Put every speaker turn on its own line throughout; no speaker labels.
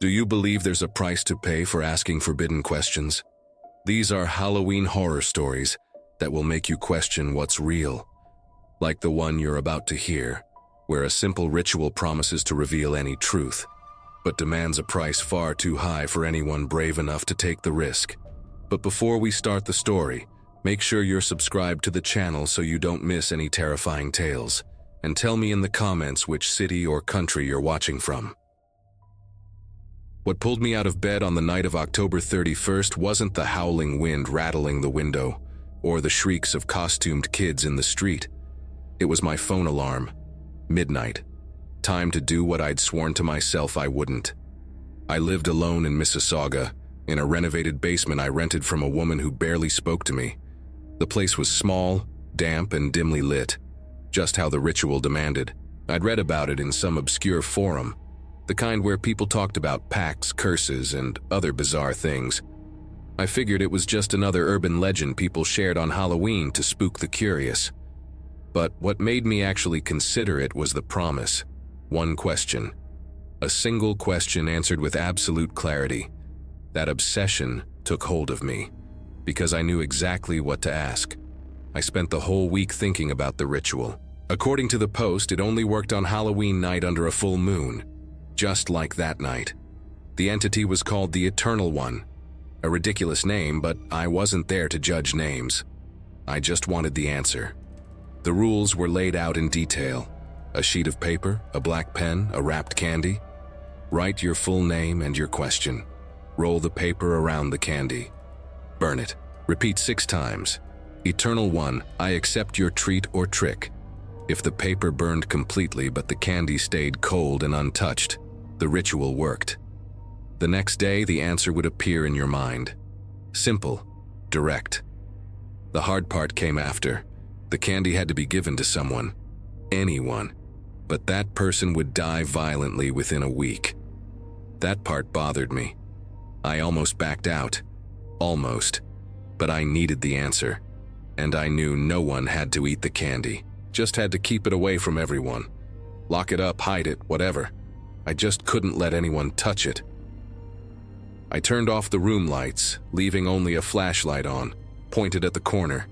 Do you believe there's a price to pay for asking forbidden questions? These are Halloween horror stories that will make you question what's real, like the one you're about to hear, where a simple ritual promises to reveal any truth, but demands a price far too high for anyone brave enough to take the risk. But before we start the story, make sure you're subscribed to the channel so you don't miss any terrifying tales, and tell me in the comments which city or country you're watching from. What pulled me out of bed on the night of October 31st wasn't the howling wind rattling the window, or the shrieks of costumed kids in the street. It was my phone alarm. Midnight. Time to do what I'd sworn to myself I wouldn't. I lived alone in Mississauga, in a renovated basement I rented from a woman who barely spoke to me. The place was small, damp, and dimly lit, just how the ritual demanded. I'd read about it in some obscure forum, the kind where people talked about pacts, curses, and other bizarre things. I figured it was just another urban legend people shared on Halloween to spook the curious. But what made me actually consider it was the promise. One question. A single question answered with absolute clarity. That obsession took hold of me, because I knew exactly what to ask. I spent the whole week thinking about the ritual. According to the Post, it only worked on Halloween night under a full moon. Just like that night. The entity was called the Eternal One. A ridiculous name, but I wasn't there to judge names. I just wanted the answer. The rules were laid out in detail. A sheet of paper, a black pen, a wrapped candy. Write your full name and your question. Roll the paper around the candy. Burn it. Repeat 6 times. Eternal One, I accept your treat or trick. If the paper burned completely but the candy stayed cold and untouched, the ritual worked. The next day, the answer would appear in your mind. Simple, direct. The hard part came after. The candy had to be given to someone. Anyone. But that person would die violently within a week. That part bothered me. I almost backed out. Almost. But I needed the answer. And I knew no one had to eat the candy. Just had to keep it away from everyone. Lock it up, hide it, whatever. I just couldn't let anyone touch it. I turned off the room lights, leaving only a flashlight on, pointed at the corner.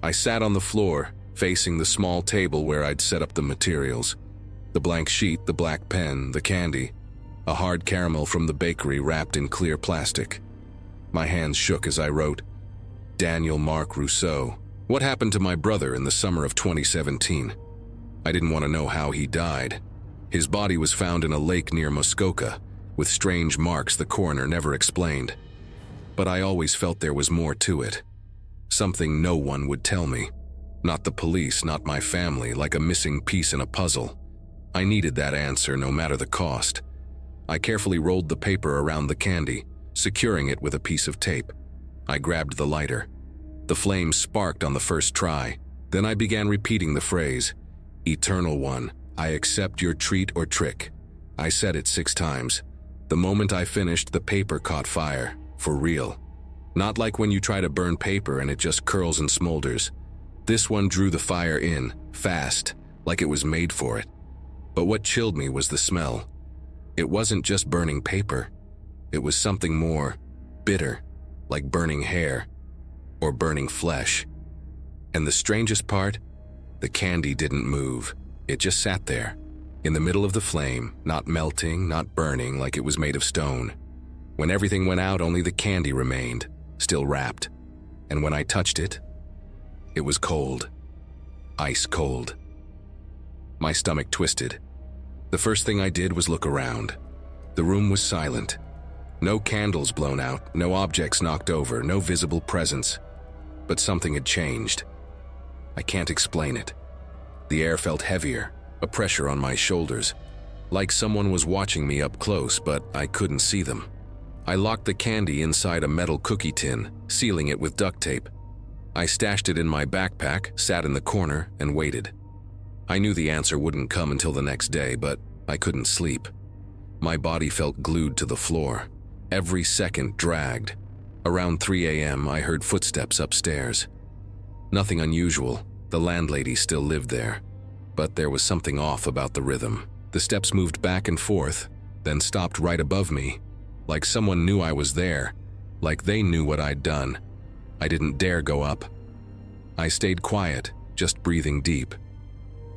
I sat on the floor, facing the small table where I'd set up the materials. The blank sheet, the black pen, the candy, a hard caramel from the bakery wrapped in clear plastic. My hands shook as I wrote, Daniel Mark Rousseau. What happened to my brother in the summer of 2017? I didn't want to know how he died. His body was found in a lake near Muskoka, with strange marks the coroner never explained. But I always felt there was more to it. Something no one would tell me. Not the police, not my family, like a missing piece in a puzzle. I needed that answer no matter the cost. I carefully rolled the paper around the candy, securing it with a piece of tape. I grabbed the lighter. The flames sparked on the first try. Then I began repeating the phrase, Eternal One, I accept your treat or trick. I said it 6 times. The moment I finished, the paper caught fire. For real. Not like when you try to burn paper and it just curls and smolders. This one drew the fire in, fast, like it was made for it. But what chilled me was the smell. It wasn't just burning paper. It was something more, bitter, like burning hair, or burning flesh. And the strangest part? The candy didn't move. It just sat there, in the middle of the flame, not melting, not burning like it was made of stone. When everything went out, only the candy remained, still wrapped. And when I touched it, it was cold. Ice cold. My stomach twisted. The first thing I did was look around. The room was silent. No candles blown out, no objects knocked over, no visible presence. But something had changed. I can't explain it. The air felt heavier, a pressure on my shoulders, like someone was watching me up close, but I couldn't see them. I locked the candy inside a metal cookie tin, sealing it with duct tape. I stashed it in my backpack, sat in the corner, and waited. I knew the answer wouldn't come until the next day, but I couldn't sleep. My body felt glued to the floor. Every second dragged. Around 3 a.m., I heard footsteps upstairs. Nothing unusual. The landlady still lived there. But there was something off about the rhythm. The steps moved back and forth, then stopped right above me, like someone knew I was there, like they knew what I'd done. I didn't dare go up. I stayed quiet, just breathing deep.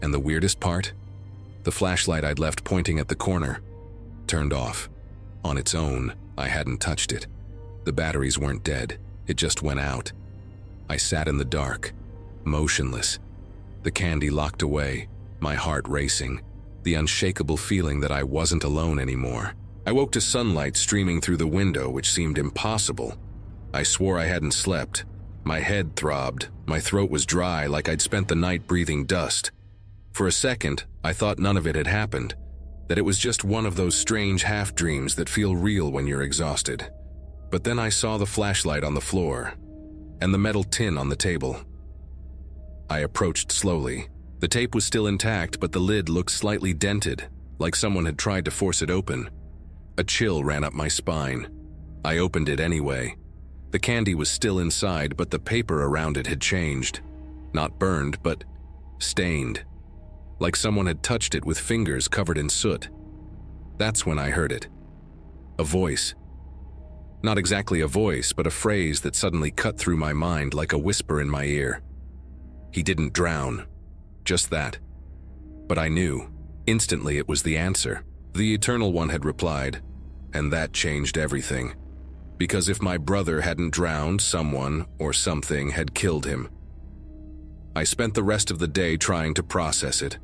And the weirdest part? The flashlight I'd left pointing at the corner turned off. On its own, I hadn't touched it. The batteries weren't dead, it just went out. I sat in the dark, motionless. The candy locked away, my heart racing, the unshakable feeling that I wasn't alone anymore. I woke to sunlight streaming through the window, which seemed impossible. I swore I hadn't slept. My head throbbed, my throat was dry like I'd spent the night breathing dust. For a second, I thought none of it had happened, that it was just one of those strange half-dreams that feel real when you're exhausted. But then I saw the flashlight on the floor, and the metal tin on the table. I approached slowly. The tape was still intact, but the lid looked slightly dented, like someone had tried to force it open. A chill ran up my spine. I opened it anyway. The candy was still inside, but the paper around it had changed. Not burned, but stained. Like someone had touched it with fingers covered in soot. That's when I heard it. A voice. Not exactly a voice, but a phrase that suddenly cut through my mind like a whisper in my ear. He didn't drown. Just that. But I knew. Instantly it was the answer. The Eternal One had replied, and that changed everything. Because if my brother hadn't drowned, someone or something had killed him. I spent the rest of the day trying to process it.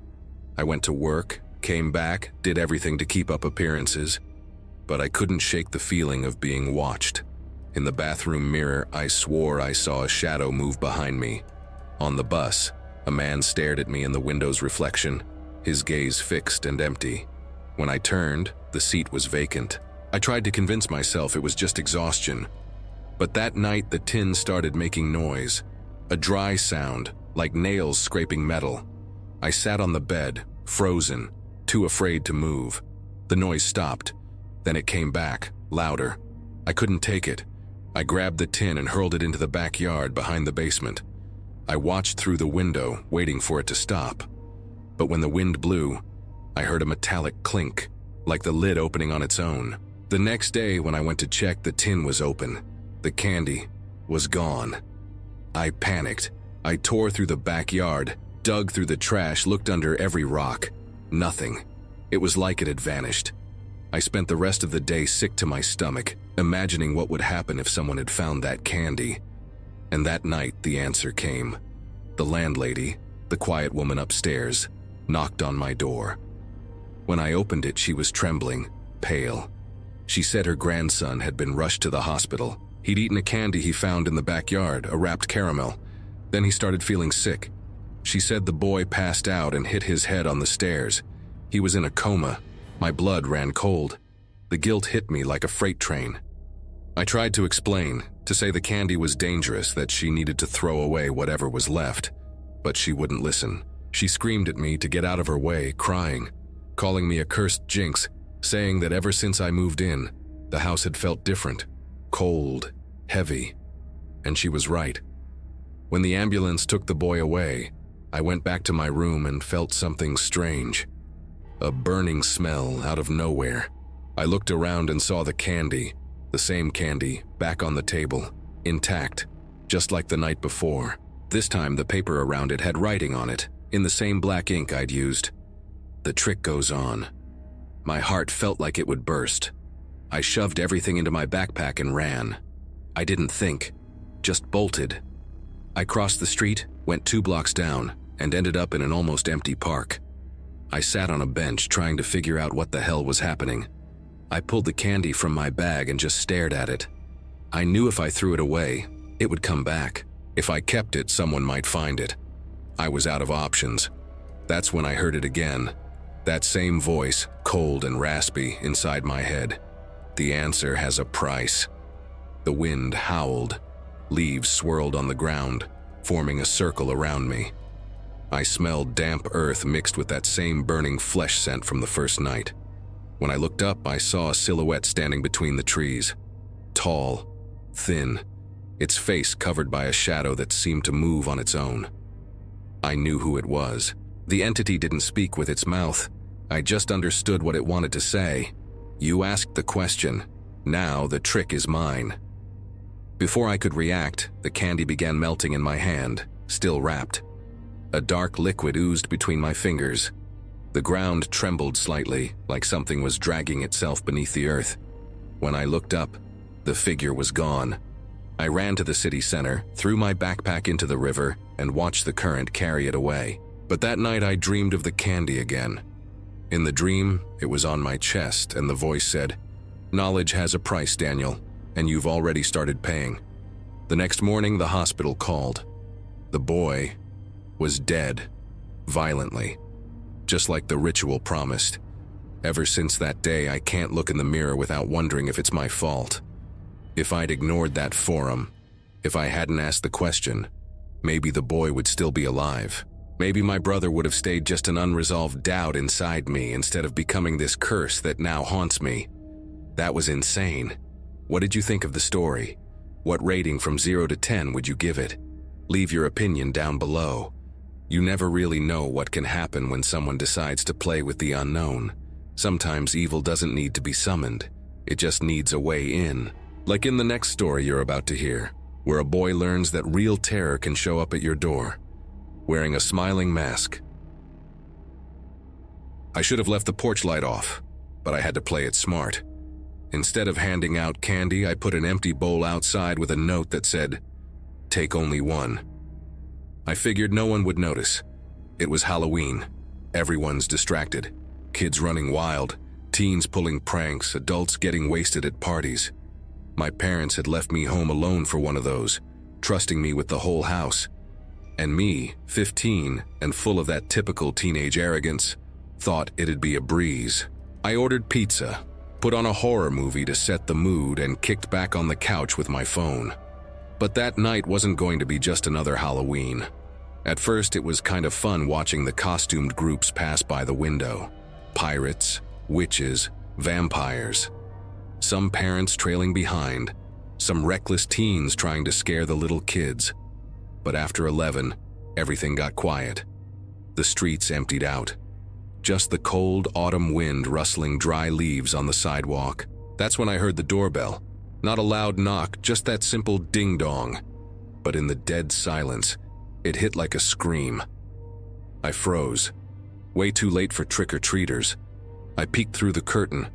I went to work, came back, did everything to keep up appearances, but I couldn't shake the feeling of being watched. In the bathroom mirror, I swore I saw a shadow move behind me. On the bus, a man stared at me in the window's reflection, his gaze fixed and empty. When I turned, the seat was vacant. I tried to convince myself it was just exhaustion. But that night, the tin started making noise, a dry sound, like nails scraping metal. I sat on the bed, frozen, too afraid to move. The noise stopped. Then it came back, louder. I couldn't take it. I grabbed the tin and hurled it into the backyard behind the basement. I watched through the window, waiting for it to stop. But when the wind blew, I heard a metallic clink, like the lid opening on its own. The next day, when I went to check, the tin was open. The candy was gone. I panicked. I tore through the backyard, dug through the trash, looked under every rock. Nothing. It was like it had vanished. I spent the rest of the day sick to my stomach, imagining what would happen if someone had found that candy. And that night, the answer came. The landlady, the quiet woman upstairs, knocked on my door. When I opened it, she was trembling, pale. She said her grandson had been rushed to the hospital. He'd eaten a candy he found in the backyard, a wrapped caramel. Then he started feeling sick. She said the boy passed out and hit his head on the stairs. He was in a coma. My blood ran cold. The guilt hit me like a freight train. I tried to explain, to say the candy was dangerous, that she needed to throw away whatever was left. But she wouldn't listen. She screamed at me to get out of her way, crying, calling me a cursed jinx, saying that ever since I moved in, the house had felt different, cold, heavy. And she was right. When the ambulance took the boy away, I went back to my room and felt something strange. A burning smell out of nowhere. I looked around and saw the candy, the same candy, back on the table, intact, just like the night before. This time the paper around it had writing on it, in the same black ink I'd used. The trick goes on. My heart felt like it would burst. I shoved everything into my backpack and ran. I didn't think, just bolted. I crossed the street, went 2 blocks down, and ended up in an almost empty park. I sat on a bench trying to figure out what the hell was happening. I pulled the candy from my bag and just stared at it. I knew if I threw it away, it would come back. If I kept it, someone might find it. I was out of options. That's when I heard it again. That same voice, cold and raspy, inside my head. The answer has a price. The wind howled. Leaves swirled on the ground, forming a circle around me. I smelled damp earth mixed with that same burning flesh scent from the first night. When I looked up, I saw a silhouette standing between the trees. Tall, thin, its face covered by a shadow that seemed to move on its own. I knew who it was. The entity didn't speak with its mouth. I just understood what it wanted to say. You asked the question. Now the trick is mine. Before I could react, the candy began melting in my hand, still wrapped. A dark liquid oozed between my fingers. The ground trembled slightly, like something was dragging itself beneath the earth. When I looked up, the figure was gone. I ran to the city center, threw my backpack into the river, and watched the current carry it away. But that night I dreamed of the candy again. In the dream, it was on my chest, and the voice said, "Knowledge has a price, Daniel, and you've already started paying." The next morning, the hospital called. The boy was dead, violently, just like the ritual promised. Ever since that day, I can't look in the mirror without wondering if it's my fault. If I'd ignored that forum, if I hadn't asked the question, maybe the boy would still be alive. Maybe my brother would have stayed just an unresolved doubt inside me instead of becoming this curse that now haunts me. That was insane. What did you think of the story? What rating from 0 to 10 would you give it? Leave your opinion down below. You never really know what can happen when someone decides to play with the unknown. Sometimes evil doesn't need to be summoned. It just needs a way in. Like in the next story you're about to hear, where a boy learns that real terror can show up at your door, wearing a smiling mask. I should have left the porch light off, but I had to play it smart. Instead of handing out candy, I put an empty bowl outside with a note that said, "Take only one." I figured no one would notice. It was Halloween. Everyone's distracted. Kids running wild, teens pulling pranks, adults getting wasted at parties. My parents had left me home alone for one of those, trusting me with the whole house. And me, 15, and full of that typical teenage arrogance, thought it'd be a breeze. I ordered pizza, put on a horror movie to set the mood, and kicked back on the couch with my phone. But that night wasn't going to be just another Halloween. At first, it was kind of fun watching the costumed groups pass by the window. Pirates, witches, vampires. Some parents trailing behind, some reckless teens trying to scare the little kids. But after 11, everything got quiet. The streets emptied out. Just the cold autumn wind rustling dry leaves on the sidewalk. That's when I heard the doorbell. Not a loud knock, just that simple ding-dong. But in the dead silence, it hit like a scream. I froze. Way too late for trick-or-treaters. I peeked through the curtain.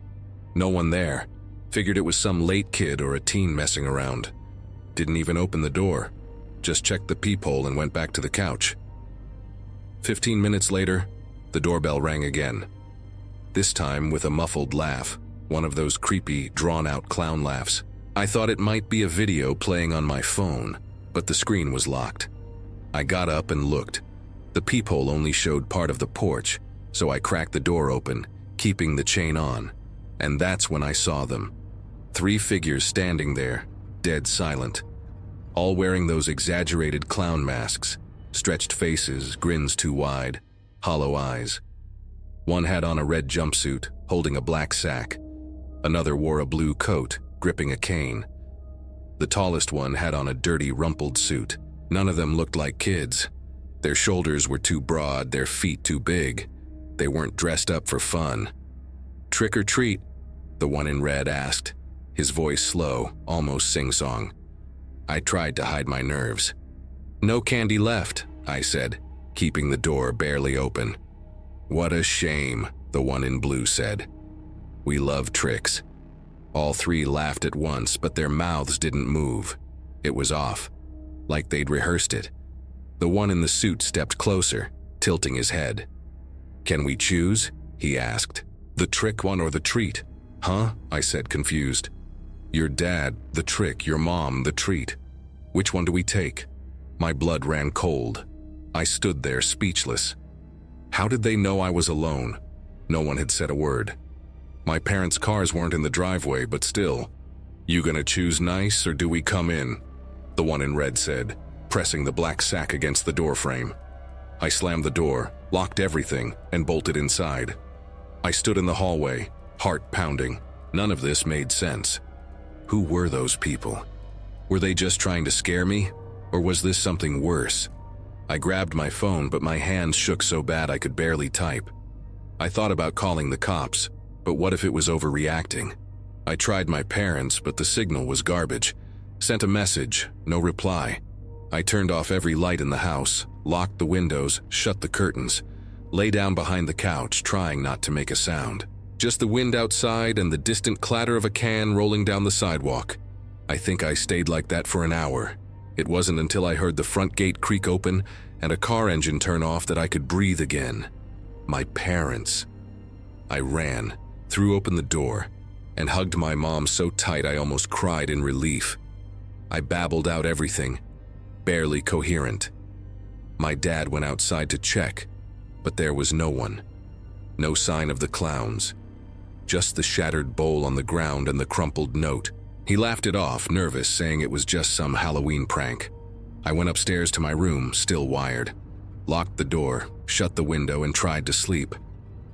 No one there. Figured it was some late kid or a teen messing around. Didn't even open the door. Just checked the peephole and went back to the couch. 15 minutes later, the doorbell rang again. This time with a muffled laugh, one of those creepy, drawn-out clown laughs. I thought it might be a video playing on my phone, but the screen was locked. I got up and looked. The peephole only showed part of the porch, so I cracked the door open, keeping the chain on. And that's when I saw them. 3 figures standing there, dead silent. All wearing those exaggerated clown masks, stretched faces, grins too wide, hollow eyes. One had on a red jumpsuit, holding a black sack. Another wore a blue coat, gripping a cane. The tallest one had on a dirty, rumpled suit. None of them looked like kids. Their shoulders were too broad, their feet too big. They weren't dressed up for fun. "Trick or treat?" the one in red asked, his voice slow, almost sing-song. I tried to hide my nerves. "No candy left," I said, keeping the door barely open. "What a shame," the one in blue said. "We love tricks." All 3 laughed at once, but their mouths didn't move. It was off, like they'd rehearsed it. The one in the suit stepped closer, tilting his head. "Can we choose?" he asked. "The trick one or the treat?" "Huh?" I said, confused. "Your dad, the trick, your mom, the treat. Which one do we take?" My blood ran cold. I stood there, speechless. How did they know I was alone? No one had said a word. My parents' cars weren't in the driveway, but still. "You gonna choose nice, or do we come in?" the one in red said, pressing the black sack against the doorframe. I slammed the door, locked everything, and bolted inside. I stood in the hallway, heart pounding. None of this made sense. Who were those people? Were they just trying to scare me? Or was this something worse? I grabbed my phone, but my hands shook so bad I could barely type. I thought about calling the cops, But what if it was overreacting? I tried my parents, but the signal was garbage. Sent a message, no reply. I turned off every light in the house, locked the windows, shut the curtains, lay down behind the couch, trying not to make a sound. Just the wind outside and the distant clatter of a can rolling down the sidewalk. I think I stayed like that for an hour. It wasn't until I heard the front gate creak open and a car engine turn off that I could breathe again. My parents. I ran, threw open the door, and hugged my mom so tight I almost cried in relief. I babbled out everything, barely coherent. My dad went outside to check, but there was no one. No sign of the clowns. Just the shattered bowl on the ground and the crumpled note. He laughed it off, nervous, saying it was just some Halloween prank. I went upstairs to my room, still wired. Locked the door, shut the window, and tried to sleep.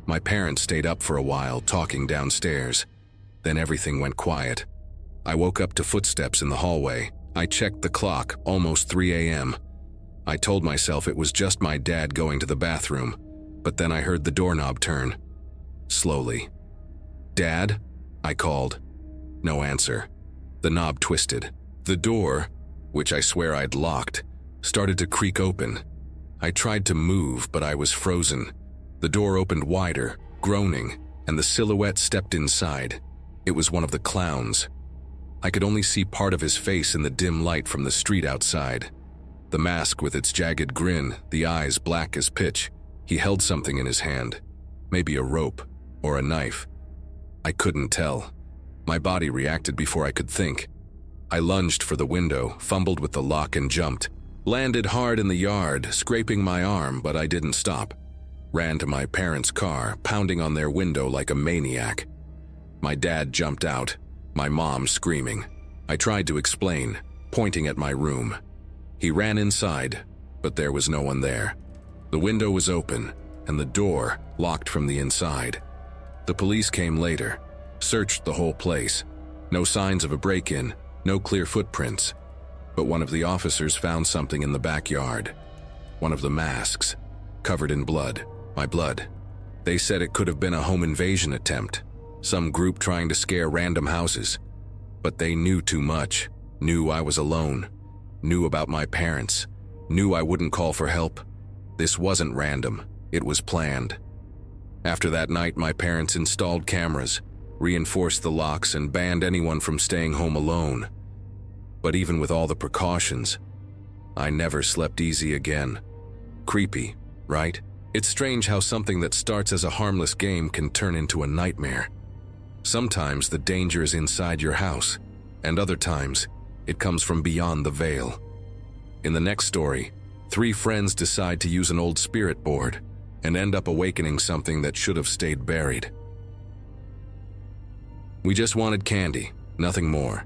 My parents stayed up for a while, talking downstairs. Then everything went quiet. I woke up to footsteps in the hallway. I checked the clock, almost 3 a.m. I told myself it was just my dad going to the bathroom, but then I heard the doorknob turn. Slowly. "Dad?" I called. No answer. The knob twisted. The door, which I swear I'd locked, started to creak open. I tried to move, but I was frozen. The door opened wider, groaning, and the silhouette stepped inside. It was one of the clowns. I could only see part of his face in the dim light from the street outside. The mask with its jagged grin, the eyes black as pitch. He held something in his hand. Maybe a rope or a knife. I couldn't tell. My body reacted before I could think. I lunged for the window, fumbled with the lock and jumped. Landed hard in the yard, scraping my arm, but I didn't stop. Ran to my parents' car, pounding on their window like a maniac. My dad jumped out, my mom screaming. I tried to explain, pointing at my room. He ran inside, but there was no one there. The window was open, and the door locked from the inside. The police came later, searched the whole place. No signs of a break-in, no clear footprints. But one of the officers found something in the backyard. One of the masks, covered in blood, my blood. They said it could have been a home invasion attempt, some group trying to scare random houses. But they knew too much, knew I was alone, knew about my parents, knew I wouldn't call for help. This wasn't random, it was planned. After that night, my parents installed cameras, reinforced the locks, and banned anyone from staying home alone. But even with all the precautions, I never slept easy again. Creepy, right? It's strange how something that starts as a harmless game can turn into a nightmare. Sometimes the danger is inside your house, and other times it comes from beyond the veil. In the next story, 3 friends decide to use an old spirit board and end up awakening something that should have stayed buried. We just wanted candy, nothing more.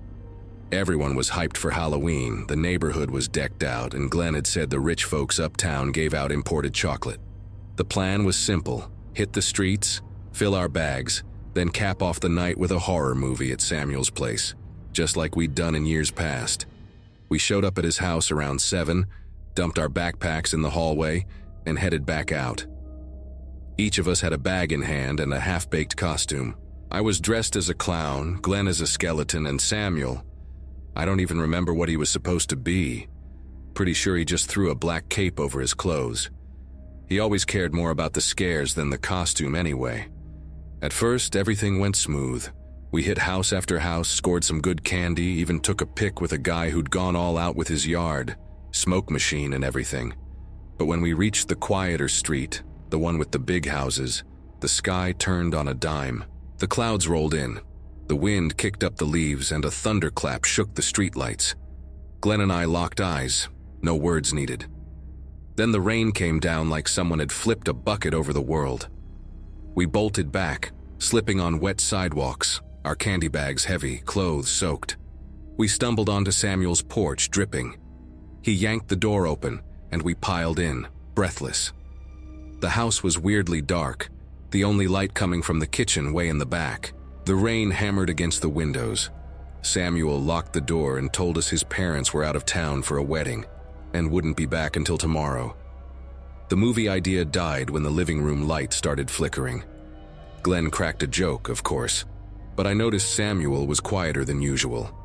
Everyone was hyped for Halloween, the neighborhood was decked out, and Glenn had said the rich folks uptown gave out imported chocolate. The plan was simple: hit the streets, fill our bags, then cap off the night with a horror movie at Samuel's place, just like we'd done in years past. We showed up at his house around 7, dumped our backpacks in the hallway, and headed back out. Each of us had a bag in hand and a half-baked costume. I was dressed as a clown, Glenn as a skeleton, and Samuel, I don't even remember what he was supposed to be. Pretty sure he just threw a black cape over his clothes. He always cared more about the scares than the costume anyway. At first, everything went smooth. We hit house after house, scored some good candy, even took a pic with a guy who'd gone all out with his yard, smoke machine and everything. But when we reached the quieter street, the one with the big houses, the sky turned on a dime. The clouds rolled in. The wind kicked up the leaves and a thunderclap shook the streetlights. Glenn and I locked eyes, no words needed. Then the rain came down like someone had flipped a bucket over the world. We bolted back, slipping on wet sidewalks, our candy bags heavy, clothes soaked. We stumbled onto Samuel's porch, dripping. He yanked the door open, and we piled in, breathless. The house was weirdly dark, the only light coming from the kitchen way in the back. The rain hammered against the windows. Samuel locked the door and told us his parents were out of town for a wedding and wouldn't be back until tomorrow. The movie idea died when the living room light started flickering. Glenn cracked a joke, of course, but I noticed Samuel was quieter than usual.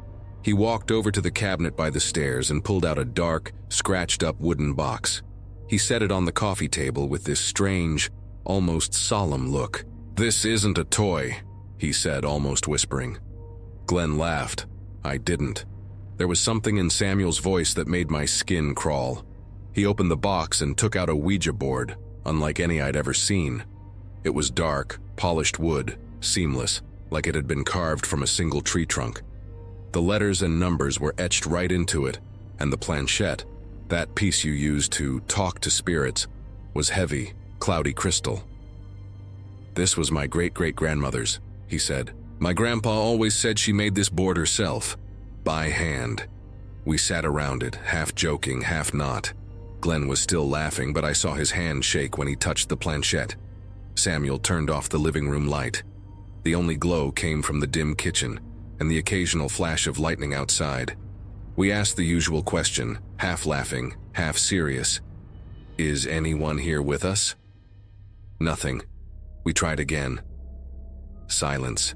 He walked over to the cabinet by the stairs and pulled out a dark, scratched-up wooden box. He set it on the coffee table with this strange, almost solemn look. "This isn't a toy," he said, almost whispering. Glenn laughed. I didn't. There was something in Samuel's voice that made my skin crawl. He opened the box and took out a Ouija board, unlike any I'd ever seen. It was dark, polished wood, seamless, like it had been carved from a single tree trunk. The letters and numbers were etched right into it, and the planchette, that piece you use to talk to spirits, was heavy, cloudy crystal. "This was my great-great-grandmother's," he said. "My grandpa always said she made this board herself, by hand." We sat around it, half joking, half not. Glenn was still laughing, but I saw his hand shake when he touched the planchette. Samuel turned off the living room light. The only glow came from the dim kitchen and the occasional flash of lightning outside. We asked the usual question, half laughing, half serious. "Is anyone here with us?" Nothing. We tried again. Silence.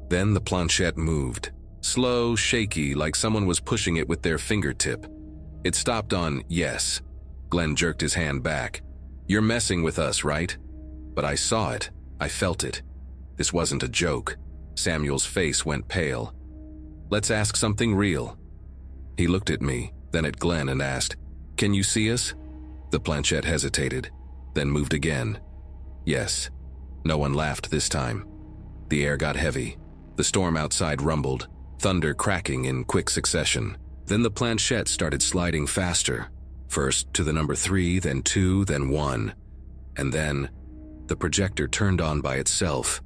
Then the planchette moved. Slow, shaky, like someone was pushing it with their fingertip. It stopped on yes. Glenn jerked his hand back. "You're messing with us, right?" But I saw it. I felt it. This wasn't a joke. Samuel's face went pale. "Let's ask something real." He looked at me, then at Glenn and asked, "Can you see us?" The planchette hesitated, then moved again. Yes. No one laughed this time. The air got heavy. The storm outside rumbled, thunder cracking in quick succession. Then the planchette started sliding faster. First to the number 3, then 2, then 1. And then the projector turned on by itself.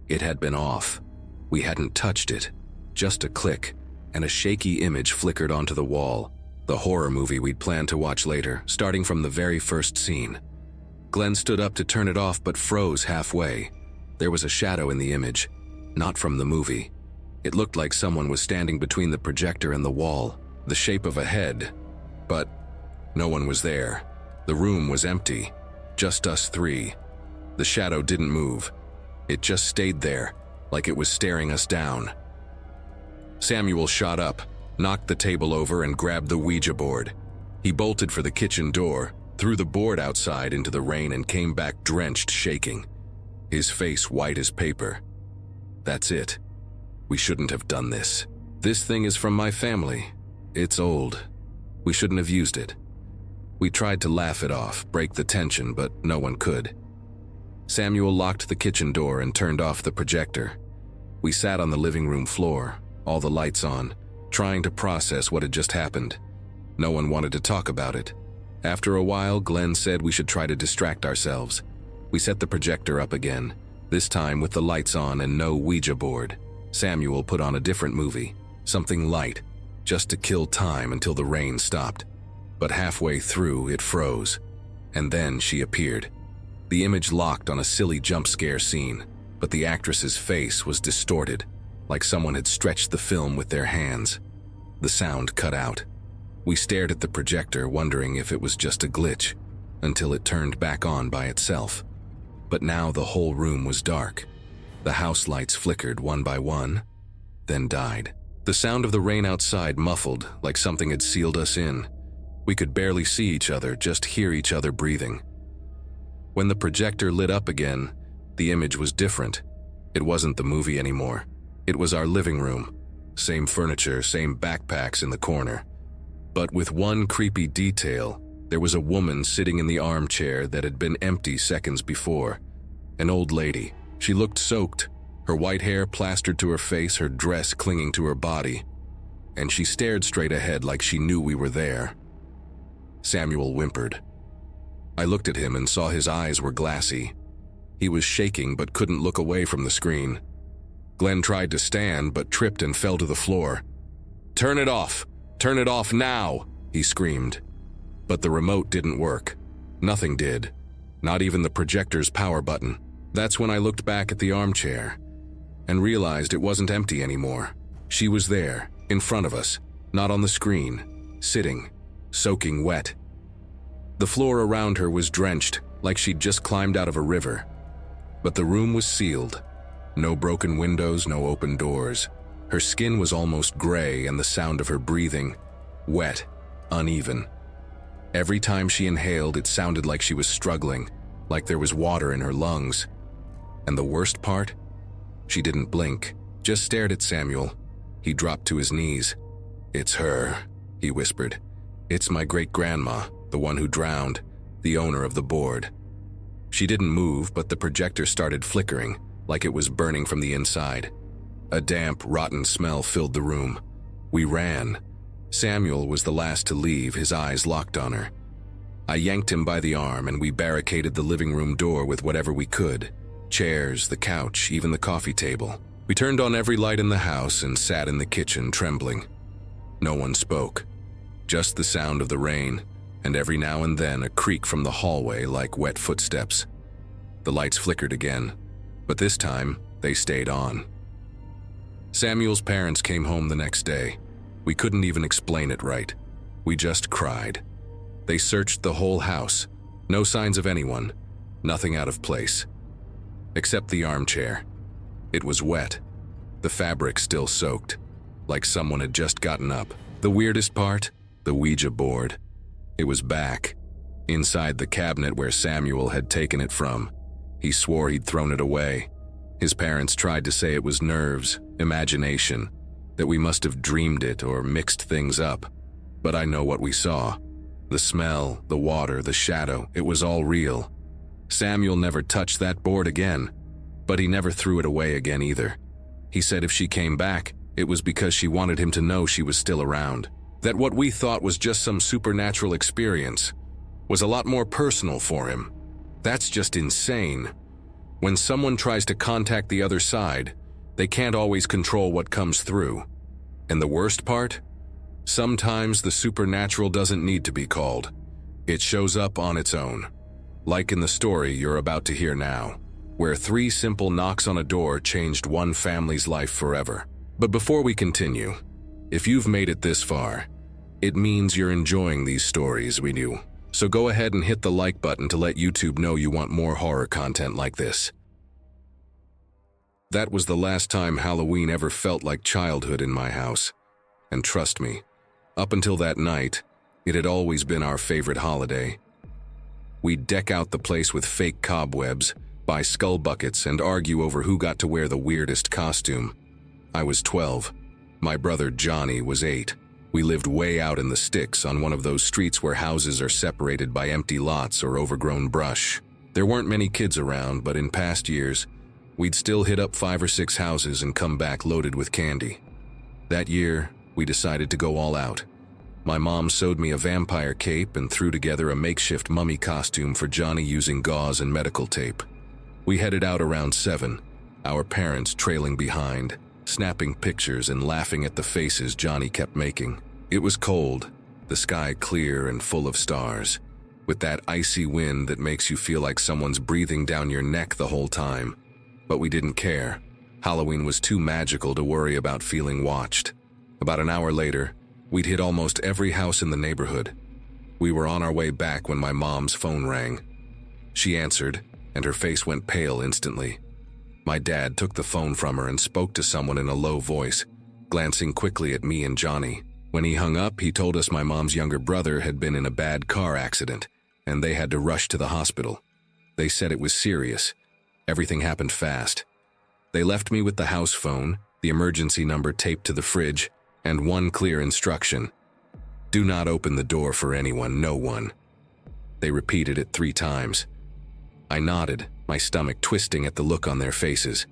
It had been off. We hadn't touched it. Just a click, and a shaky image flickered onto the wall. The horror movie we'd planned to watch later, starting from the very first scene. Glenn stood up to turn it off but froze halfway. There was a shadow in the image, not from the movie. It looked like someone was standing between the projector and the wall, the shape of a head. But no one was there. The room was empty, just us 3. The shadow didn't move. It just stayed there, like it was staring us down. Samuel shot up, knocked the table over, and grabbed the Ouija board. He bolted for the kitchen door, threw the board outside into the rain, and came back drenched, shaking. His face white as paper. "That's it. We shouldn't have done this. This thing is from my family. It's old. We shouldn't have used it." We tried to laugh it off, break the tension, but no one could. Samuel locked the kitchen door and turned off the projector. We sat on the living room floor, all the lights on, trying to process what had just happened. No one wanted to talk about it. After a while, Glenn said we should try to distract ourselves. We set the projector up again, this time with the lights on and no Ouija board. Samuel put on a different movie, something light, just to kill time until the rain stopped. But halfway through, it froze. And then she appeared. The image locked on a silly jump scare scene, but the actress's face was distorted, like someone had stretched the film with their hands. The sound cut out. We stared at the projector, wondering if it was just a glitch, until it turned back on by itself. But now the whole room was dark. The house lights flickered one by one, then died. The sound of the rain outside muffled, like something had sealed us in. We could barely see each other, just hear each other breathing. When the projector lit up again, the image was different. It wasn't the movie anymore. It was our living room. Same furniture, same backpacks in the corner. But with one creepy detail, there was a woman sitting in the armchair that had been empty seconds before. An old lady. She looked soaked, her white hair plastered to her face, her dress clinging to her body. And she stared straight ahead like she knew we were there. Samuel whimpered. I looked at him and saw his eyes were glassy. He was shaking but couldn't look away from the screen. Glenn tried to stand but tripped and fell to the floor. "Turn it off! Turn it off now!" he screamed. But the remote didn't work. Nothing did. Not even the projector's power button. That's when I looked back at the armchair and realized it wasn't empty anymore. She was there, in front of us, not on the screen, sitting, soaking wet. The floor around her was drenched, like she'd just climbed out of a river. But the room was sealed. No broken windows, no open doors. Her skin was almost gray, and the sound of her breathing, wet, uneven. Every time she inhaled, it sounded like she was struggling, like there was water in her lungs. And the worst part? She didn't blink, just stared at Samuel. He dropped to his knees. "It's her," he whispered. "It's my great-grandma, the one who drowned, the owner of the board." She didn't move, but the projector started flickering, like it was burning from the inside. A damp, rotten smell filled the room. We ran. Samuel was the last to leave, his eyes locked on her. I yanked him by the arm, and we barricaded the living room door with whatever we could. Chairs, the couch, even the coffee table. We turned on every light in the house and sat in the kitchen, trembling. No one spoke. Just the sound of the rain, and every now and then a creak from the hallway like wet footsteps. The lights flickered again, but this time they stayed on. Samuel's parents came home the next day. We couldn't even explain it right. We just cried. They searched the whole house. No signs of anyone. Nothing out of place. Except the armchair. It was wet. The fabric still soaked, like someone had just gotten up. The weirdest part? The Ouija board. It was back, inside the cabinet where Samuel had taken it from. He swore he'd thrown it away. His parents tried to say it was nerves, imagination, that we must have dreamed it or mixed things up. But I know what we saw. The smell, the water, the shadow, it was all real. Samuel never touched that board again, but he never threw it away again either. He said if she came back, it was because she wanted him to know she was still around. That what we thought was just some supernatural experience was a lot more personal for him. That's just insane. When someone tries to contact the other side, they can't always control what comes through. And the worst part? Sometimes the supernatural doesn't need to be called. It shows up on its own. Like in the story you're about to hear now, where 3 simple knocks on a door changed one family's life forever. But before we continue, if you've made it this far, it means you're enjoying these stories we do. So go ahead and hit the like button to let YouTube know you want more horror content like this. That was the last time Halloween ever felt like childhood in my house. And trust me, up until that night, it had always been our favorite holiday. We'd deck out the place with fake cobwebs, buy skull buckets, and argue over who got to wear the weirdest costume. I was 12. My brother Johnny was 8. We lived way out in the sticks on one of those streets where houses are separated by empty lots or overgrown brush. There weren't many kids around, but in past years, we'd still hit up 5 or 6 houses and come back loaded with candy. That year, we decided to go all out. My mom sewed me a vampire cape and threw together a makeshift mummy costume for Johnny using gauze and medical tape. We headed out around 7, our parents trailing behind, snapping pictures and laughing at the faces Johnny kept making. It was cold, the sky clear and full of stars, with that icy wind that makes you feel like someone's breathing down your neck the whole time. But we didn't care. Halloween was too magical to worry about feeling watched. About an hour later, we'd hit almost every house in the neighborhood. We were on our way back when my mom's phone rang. She answered, and her face went pale instantly. My dad took the phone from her and spoke to someone in a low voice, glancing quickly at me and Johnny. When he hung up, he told us my mom's younger brother had been in a bad car accident, and they had to rush to the hospital. They said it was serious. Everything happened fast. They left me with the house phone, the emergency number taped to the fridge, and one clear instruction. Do not open the door for anyone, no one. They repeated it 3 times. I nodded, my stomach twisting at the look on their faces.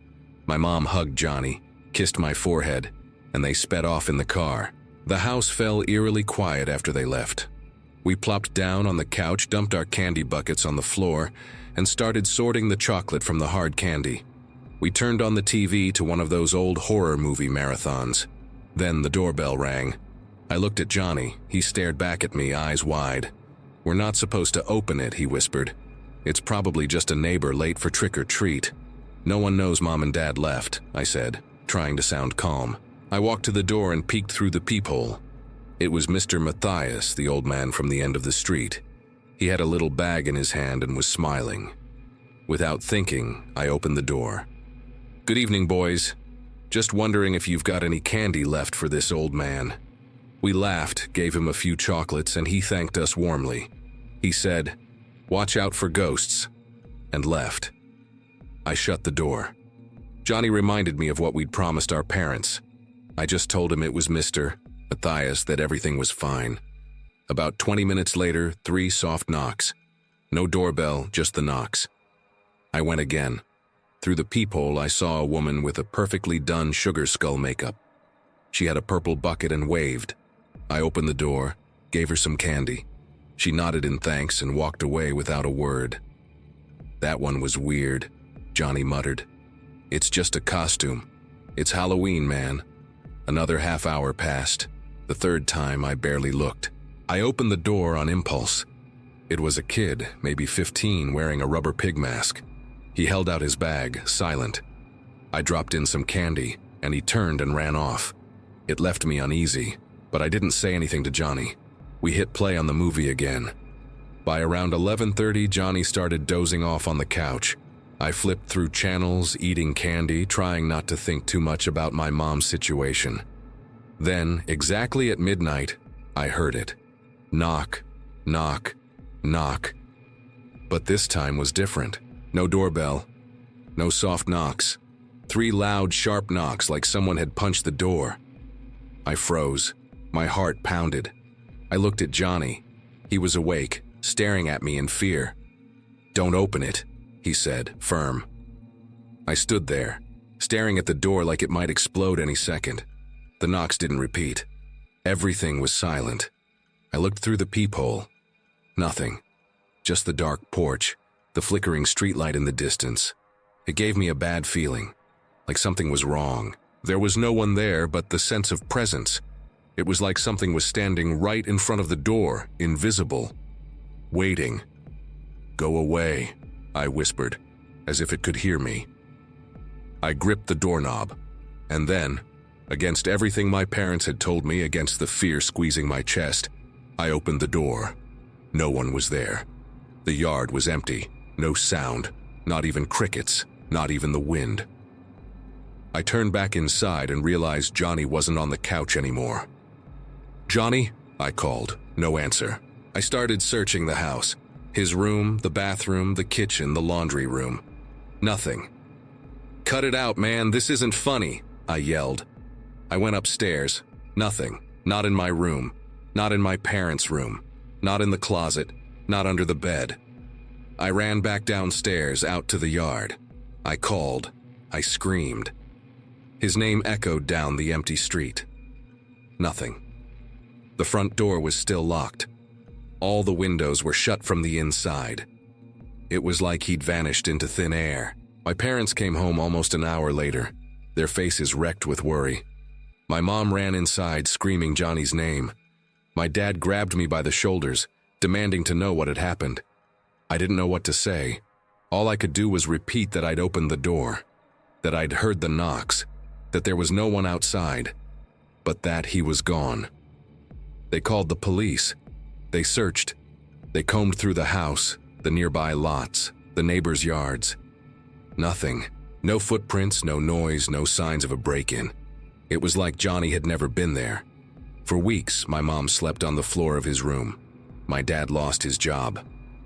My mom hugged Johnny, kissed my forehead, and they sped off in the car. The house fell eerily quiet after they left. We plopped down on the couch, dumped our candy buckets on the floor, and started sorting the chocolate from the hard candy. We turned on the TV to one of those old horror movie marathons. Then the doorbell rang. I looked at Johnny. He stared back at me, eyes wide. We're not supposed to open it, he whispered. It's probably just a neighbor late for trick-or-treat. No one knows Mom and Dad left, I said, trying to sound calm. I walked to the door and peeked through the peephole. It was Mr. Matthias, the old man from the end of the street. He had a little bag in his hand and was smiling. Without thinking, I opened the door. "Good evening, boys. Just wondering if you've got any candy left for this old man." We laughed, gave him a few chocolates, and he thanked us warmly. He said, "Watch out for ghosts," and left. I shut the door. Johnny reminded me of what we'd promised our parents. I just told him it was Mr. Matthias, that everything was fine. About 20 minutes later, 3 soft knocks. No doorbell, just the knocks. I went again. Through the peephole, I saw a woman with a perfectly done sugar skull makeup. She had a purple bucket and waved. I opened the door, gave her some candy. She nodded in thanks and walked away without a word. "That one was weird," Johnny muttered. "It's just a costume. It's Halloween, man." Another half hour passed. The third time, I barely looked. I opened the door on impulse. It was a kid, maybe 15, wearing a rubber pig mask. He held out his bag, silent. I dropped in some candy, and he turned and ran off. It left me uneasy, but I didn't say anything to Johnny. We hit play on the movie again. By around 11:30, Johnny started dozing off on the couch. I flipped through channels, eating candy, trying not to think too much about my mom's situation. Then, exactly at midnight, I heard it. Knock, knock, knock. But this time was different. No doorbell. No soft knocks. 3 loud, sharp knocks like someone had punched the door. I froze. My heart pounded. I looked at Johnny. He was awake, staring at me in fear. "Don't open it," he said, firm. I stood there, staring at the door like it might explode any second. The knocks didn't repeat. Everything was silent. I looked through the peephole. Nothing. Just the dark porch, the flickering streetlight in the distance. It gave me a bad feeling, like something was wrong. There was no one there, but the sense of presence. It was like something was standing right in front of the door, invisible, waiting. "Go away," I whispered, as if it could hear me. I gripped the doorknob, and then, against everything my parents had told me, against the fear squeezing my chest, I opened the door. No one was there. The yard was empty, no sound, not even crickets, not even the wind. I turned back inside and realized Johnny wasn't on the couch anymore. "Johnny?" I called. No answer. I started searching the house. His room, the bathroom, the kitchen, the laundry room. Nothing. "Cut it out, man, this isn't funny," I yelled. I went upstairs. Nothing. Not in my room. Not in my parents' room. Not in the closet. Not under the bed. I ran back downstairs, out to the yard. I called. I screamed. His name echoed down the empty street. Nothing. The front door was still locked. All the windows were shut from the inside. It was like he'd vanished into thin air. My parents came home almost an hour later, their faces wrecked with worry. My mom ran inside, screaming Johnny's name. My dad grabbed me by the shoulders, demanding to know what had happened. I didn't know what to say. All I could do was repeat that I'd opened the door, that I'd heard the knocks, that there was no one outside, but that he was gone. They called the police. They searched. They combed through the house, the nearby lots, the neighbors' yards. Nothing. No footprints, no noise, no signs of a break-in. It was like Johnny had never been there. For weeks, my mom slept on the floor of his room. My dad lost his job.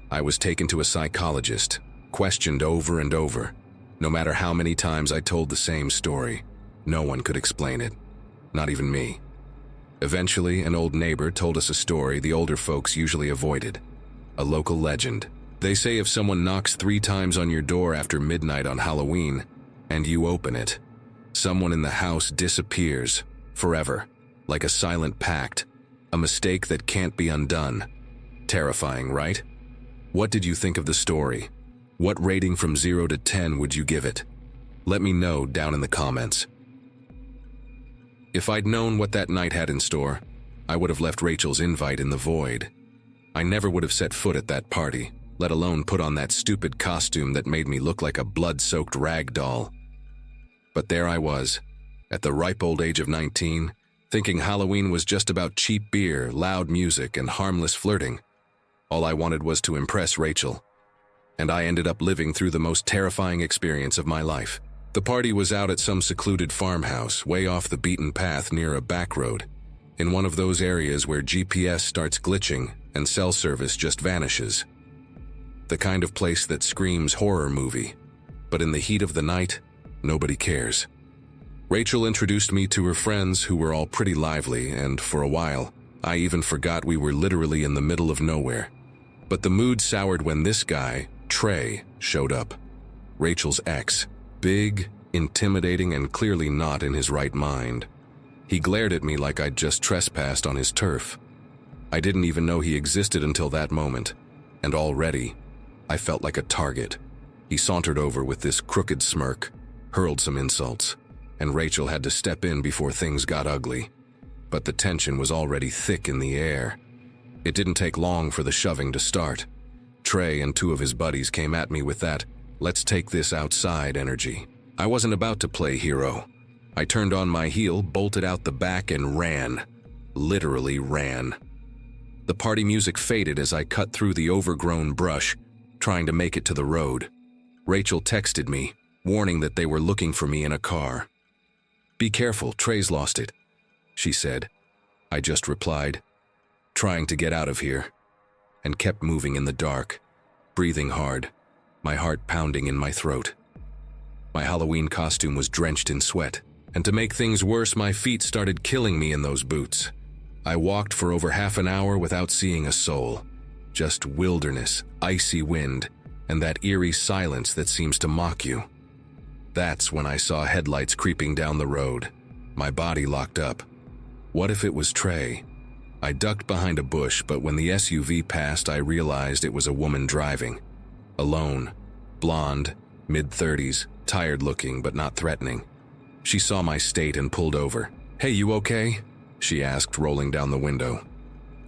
I was taken to a psychologist, questioned over and over. No matter how many times I told the same story, no one could explain it. Not even me. Eventually, an old neighbor told us a story the older folks usually avoided. A local legend. They say if someone knocks 3 times on your door after midnight on Halloween, and you open it, someone in the house disappears, forever, like a silent pact, a mistake that can't be undone. Terrifying, right? What did you think of the story? What rating from 0 to 10 would you give it? Let me know down in the comments. If I'd known what that night had in store, I would have left Rachel's invite in the void. I never would have set foot at that party, let alone put on that stupid costume that made me look like a blood-soaked rag doll. But there I was, at the ripe old age of 19, thinking Halloween was just about cheap beer, loud music, and harmless flirting. All I wanted was to impress Rachel. and I ended up living through the most terrifying experience of my life. The party was out at some secluded farmhouse, way off the beaten path near a back road, in one of those areas where GPS starts glitching and cell service just vanishes. The kind of place that screams horror movie, but in the heat of the night, nobody cares. Rachel introduced me to her friends who were all pretty lively, and for a while, I even forgot we were literally in the middle of nowhere. But the mood soured when this guy, Trey, showed up. Rachel's ex. Big, intimidating, and clearly not in his right mind. He glared at me like I'd just trespassed on his turf. I didn't even know he existed until that moment, and already, I felt like a target. He sauntered over with this crooked smirk, hurled some insults, and Rachel had to step in before things got ugly. But the tension was already thick in the air. It didn't take long for the shoving to start. Trey and two of his buddies came at me with that, "let's take this outside" energy. I wasn't about to play hero. I turned on my heel, bolted out the back, and ran. Literally ran. The party music faded as I cut through the overgrown brush, trying to make it to the road. Rachel texted me, warning that they were looking for me in a car. "Be careful, Trey's lost it," she said. I just replied, "Trying to get out of here," and kept moving in the dark, breathing hard, my heart pounding in my throat. My Halloween costume was drenched in sweat, and to make things worse, my feet started killing me in those boots. I walked for over half an hour without seeing a soul, just wilderness, icy wind, and that eerie silence that seems to mock you. That's when I saw headlights creeping down the road. My body locked up. What if it was Trey? I ducked behind a bush, but when the SUV passed, I realized it was a woman driving. Alone, blonde, mid-30s, tired-looking but not threatening. She saw my state and pulled over. "Hey, you okay?" she asked, rolling down the window.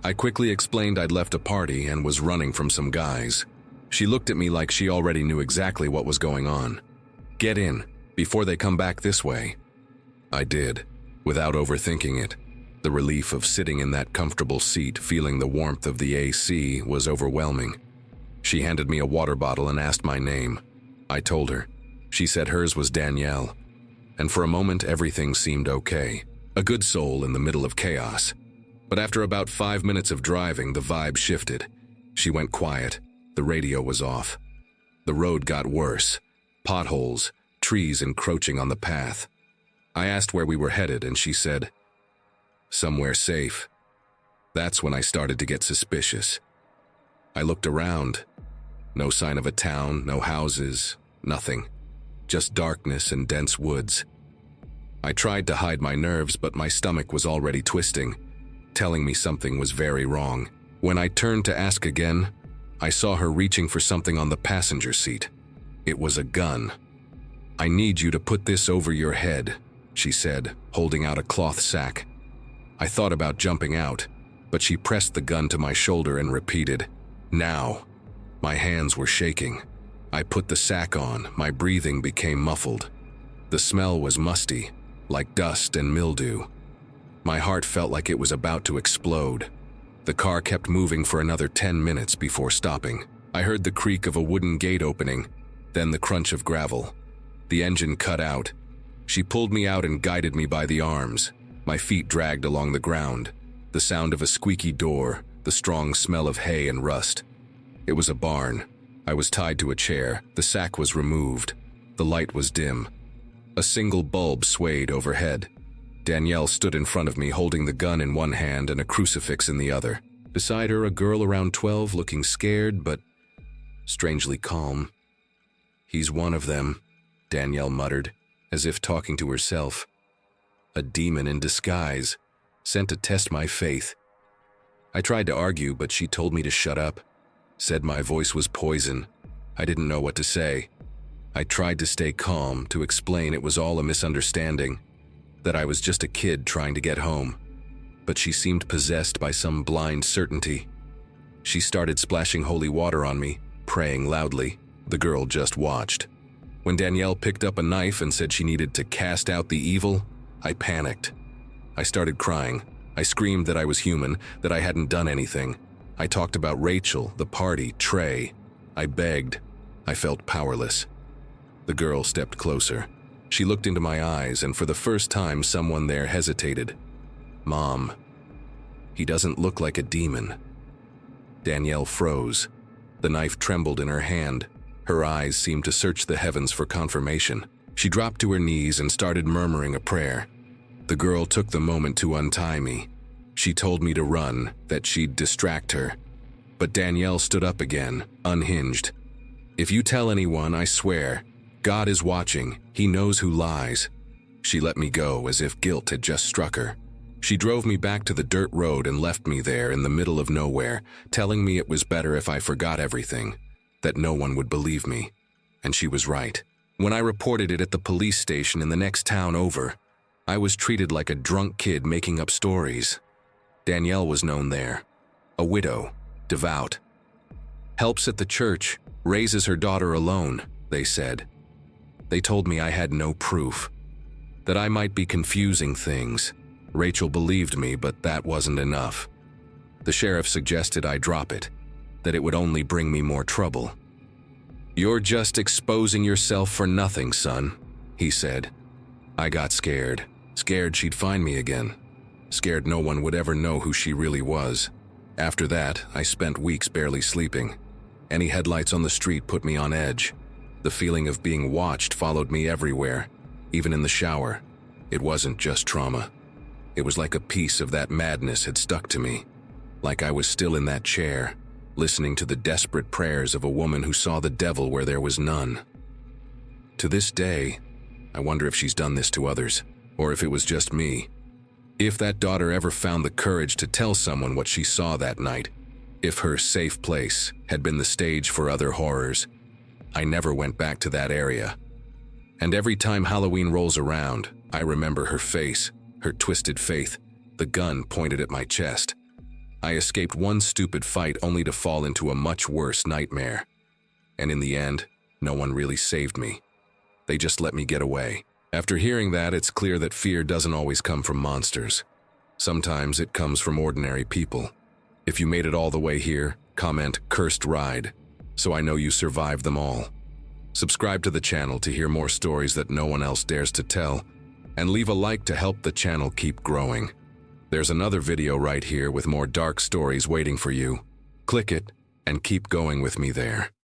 I quickly explained I'd left a party and was running from some guys. She looked at me like she already knew exactly what was going on. "Get in, before they come back this way." I did, without overthinking it. The relief of sitting in that comfortable seat, feeling the warmth of the AC, was overwhelming. She handed me a water bottle and asked my name. I told her. She said hers was Danielle. And for a moment, everything seemed okay. A good soul in the middle of chaos. But after about 5 minutes of driving, the vibe shifted. She went quiet. The radio was off. The road got worse. Potholes, trees encroaching on the path. I asked where we were headed, and she said, "Somewhere safe." That's when I started to get suspicious. I looked around. No sign of a town, no houses, nothing. Just darkness and dense woods. I tried to hide my nerves, but my stomach was already twisting, telling me something was very wrong. When I turned to ask again, I saw her reaching for something on the passenger seat. It was a gun. "I need you to put this over your head," she said, holding out a cloth sack. I thought about jumping out, but she pressed the gun to my shoulder and repeated, "Now." My hands were shaking. I put the sack on, my breathing became muffled. The smell was musty, like dust and mildew. My heart felt like it was about to explode. The car kept moving for another 10 minutes before stopping. I heard the creak of a wooden gate opening, then the crunch of gravel. The engine cut out. She pulled me out and guided me by the arms. My feet dragged along the ground. The sound of a squeaky door, the strong smell of hay and rust. It was a barn. I was tied to a chair. The sack was removed. The light was dim. A single bulb swayed overhead. Danielle stood in front of me, holding the gun in one hand and a crucifix in the other. Beside her, a girl around 12, looking scared but strangely calm. "He's one of them," Danielle muttered, as if talking to herself. A demon in disguise, sent to test my faith. I tried to argue, but she told me to shut up, said my voice was poison. I didn't know what to say. I tried to stay calm, to explain it was all a misunderstanding, that I was just a kid trying to get home. But she seemed possessed by some blind certainty. She started splashing holy water on me, praying loudly. The girl just watched. When Danielle picked up a knife and said she needed to cast out the evil, I panicked. I started crying. I screamed that I was human, that I hadn't done anything. I talked about Rachel, the party, Trey. I begged, I felt powerless. The girl stepped closer. She looked into my eyes, and for the first time, someone there hesitated. "Mom, he doesn't look like a demon." Danielle froze. The knife trembled in her hand. Her eyes seemed to search the heavens for confirmation. She dropped to her knees and started murmuring a prayer. The girl took the moment to untie me. She told me to run, that she'd distract her. But Danielle stood up again, unhinged. "If you tell anyone, I swear, God is watching. He knows who lies." She let me go as if guilt had just struck her. She drove me back to the dirt road and left me there in the middle of nowhere, telling me it was better if I forgot everything, that no one would believe me. And she was right. When I reported it at the police station in the next town over, I was treated like a drunk kid making up stories. Danielle was known there. A widow, devout. Helps at the church, raises her daughter alone, they said. They told me I had no proof, that I might be confusing things. Rachel believed me, but that wasn't enough. The sheriff suggested I drop it, that it would only bring me more trouble. "You're just exposing yourself for nothing, son," he said. I got scared. Scared she'd find me again. Scared no one would ever know who she really was. After that, I spent weeks barely sleeping. Any headlights on the street put me on edge. The feeling of being watched followed me everywhere, even in the shower. It wasn't just trauma. It was like a piece of that madness had stuck to me. Like I was still in that chair, listening to the desperate prayers of a woman who saw the devil where there was none. To this day, I wonder if she's done this to others, or if it was just me. If that daughter ever found the courage to tell someone what she saw that night, if her safe place had been the stage for other horrors. I never went back to that area. And every time Halloween rolls around, I remember her face, her twisted faith, the gun pointed at my chest. I escaped one stupid fight only to fall into a much worse nightmare. And in the end, no one really saved me. They just let me get away. After hearing that, it's clear that fear doesn't always come from monsters. Sometimes it comes from ordinary people. If you made it all the way here, comment "cursed ride," so I know you survived them all. Subscribe to the channel to hear more stories that no one else dares to tell, and leave a like to help the channel keep growing. There's another video right here with more dark stories waiting for you. Click it and keep going with me there.